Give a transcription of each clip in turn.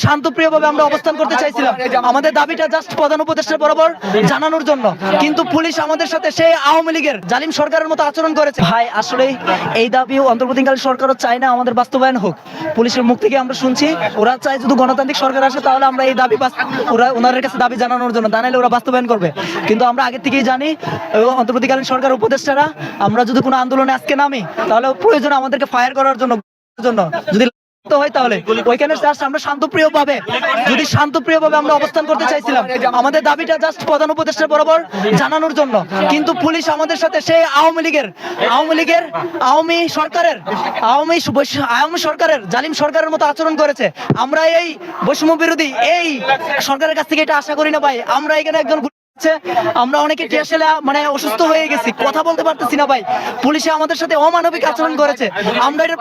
শান্তপ্রিয়ভাবে আমরা অবস্থান করতে চাইছিলাম, আমাদের দাবিটা জাস্ট প্রধান উপদেষ্টার বরাবর জানানোর জন্য। কিন্তু পুলিশ আমাদের সাথে সেই আওয়ামী লীগের জালিম সরকারের মতো আচরণ করেছে। ভাই আসলে এই দাবি অন্তর্বর্তীকালীন সরকারও চায় না আমাদের বাস্তবায়ন হোক। পুলিশের মুখ থেকে আমরা শুনছি ওরা চায় যদি গণতান্ত্রিক সরকার আসে তাহলে আমরা এই দাবি ওনাদের কাছে দাবি জানানোর জন্য, জানাইলে ওরা বাস্তবায়ন করবে। কিন্তু আমরা আগে থেকেই জানি অন্তর্বর্তীকালীন সরকার উপদেষ্টারা আমরা যদি কোনো আন্দোলনে আজকে নামি তাহলে প্রয়োজন আমাদেরকে ফায়ার করার জন্য যদি হয় তাহলে ওইখানে আমরা শান্তপ্রিয়ভাবে আমরা অবস্থান করতে চাইছিলাম, আমাদের দাবিটা জাস্ট প্রধান উপদেষ্টার বরাবর জানানোর জন্য। কিন্তু পুলিশ আমাদের সাথে সেই আওয়ামী সরকারের জালিম সরকারের মতো আচরণ করেছে। আমরা এই বৈষম্য বিরোধী এই সরকারের কাছ থেকে এটা আশা করি না ভাই। আমরা এখানে একজন আমরা অনেকে আসলে মানে অসুস্থ হয়ে গেছি, কথা বলতে পারতেছি না ভাই। পুলিশে আমাদের সাথে অমানবিক আচরণ করেছে, আমরা এটা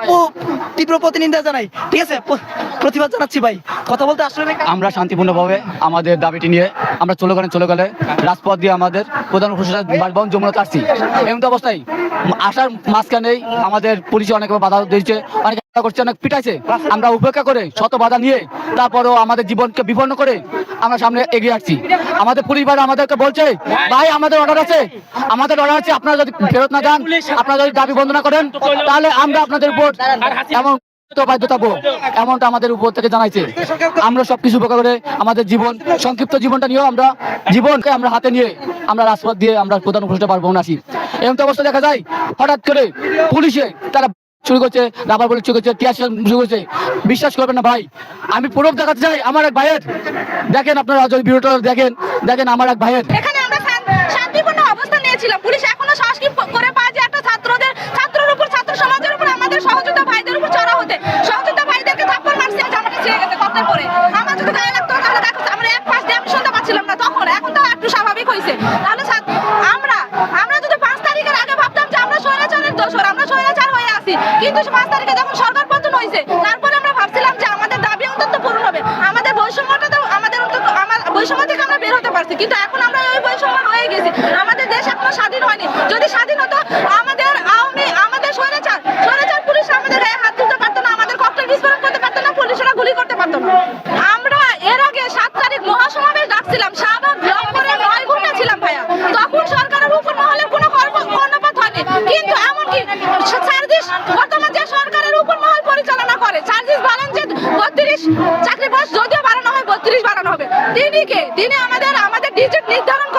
তীব্র প্রতিনিন্দা জানাই। ঠিক আছে, প্রতিবাদ জানাচ্ছি ভাই। কথা বলতে আসলে আমরা শান্তিপূর্ণভাবে আমাদের দাবিটি নিয়ে আমরা চলে গেলে রাজপথ দিয়ে আমাদের প্রধান উপদেষ্টার বাসভবন যমুনাতে আসছি। এমন অবস্থায় আসার মাঝখানেই আমাদের পুলিশে অনেক বাধা দিয়েছে, অনেক করছে, অনেক পিটাইছে। আমরা উপেক্ষা করে শত বাধা নিয়ে তারপরও আমাদের জীবনকে বিপন্ন করে আমরা সামনে এগিয়ে আসছি। আমাদের পুলিশ ভাই আমাদেরকে বলছে ভাই আমাদের অর্ডার আছে, আপনারা যদি ফেরত না যান, আপনারা যদি দাবি বন্ধ না করেন তাহলে আমরা আপনাদের উপর এমন এমনটা আমাদের উপর থেকে জানাইছে। আমরা সবকিছু উপেক্ষা করে আমাদের সংক্ষিপ্ত জীবনটা নিয়েও জীবনকে আমরা হাতে নিয়ে আমরা রাজপথ দিয়ে আমরা প্রধান উপদেষ্টা বাসভবন আসি। এমন অবস্থা দেখা যায় হঠাৎ করে পুলিশে তারা শুরু করছে, রাবার বলে শুরু করছে, টিয়ার শুরু করছে। বিশ্বাস করবেন না ভাই, আমি প্রুফ দেখাতে চাই আমার এক ভাইয়ের। দেখেন আপনারা যদি ভিডিওটা দেখেন আমার এক ভাইয়ের। এখানে আমরা শান্তিপূর্ণ অবস্থান নিয়েছিলাম, পুলিশ এখনো সাহস করে পায় যে একটা ছাত্রের উপর, ছাত্র সমাজের উপর, আমাদের সহযোদ্ধা ভাইদের উপর চড়া হতে। সহযোদ্ধা ভাইদেরকে থাপ্পড় মারছে, জামাটা ছিঁড়ে গেছে কপ্টার করে। আমার যদি গায়ে লাগতো তাহলে দেখো আমরা এক পাশ দিয়ে আমি শুনতে পাচ্ছিলাম না তখন, এখন তো একটু স্বাভাবিক হয়েছে। তাহলে আমরা যদি 5 তারিখের আগে ভাবতাম যে আমরা স্বৈরাচারের দোষর, আমরা স্বৈরাচার হয়ে আছি, কিন্তু 5 তারিখে যখন সরকার পতন হয়েছে তারপরে আমরা ভাবছিলাম যে আমাদের দাবি অন্তত পূরণ হবে, আমাদের বৈষম্যটা তো আমাদের অন্তত বৈষম্য থেকে আমরা বের হতে পারছি। কিন্তু এখন আমরা ওই বৈষম্য হয়ে গেছি, আমাদের দেশ এখনো স্বাধীন হয়নি। যদি স্বাধীন হতো আমাদের স্বৈরাচার পুলিশ আমাদের গায়ে হাত তুলতে পারতো না, আমাদের ককটেল বিস্ফোরণ করতে পারতো না, পুলিশরা গুলি করতে পারতো না। আমরা এর আগে 7 তারিখ মহাসমাবেশ ডাকছিলাম, শাহবাগ ব্লক করে 9 ঘন্টা ছিলাম ভাইয়া, তখন সরকারের উপর মহলের কোনো কর্ণপাত হয়নি। কিন্তু এমনকি সার্জিস বর্তমান যে সরকারের উপর মহল পরিচালনা করে, সার্জিস বলেন যে 32 চাকরি বয়স যদিও বাড়ানো হয় 32 বাড়ানো হবে। তিনি আমাদের ডিজিট নির্ধারণ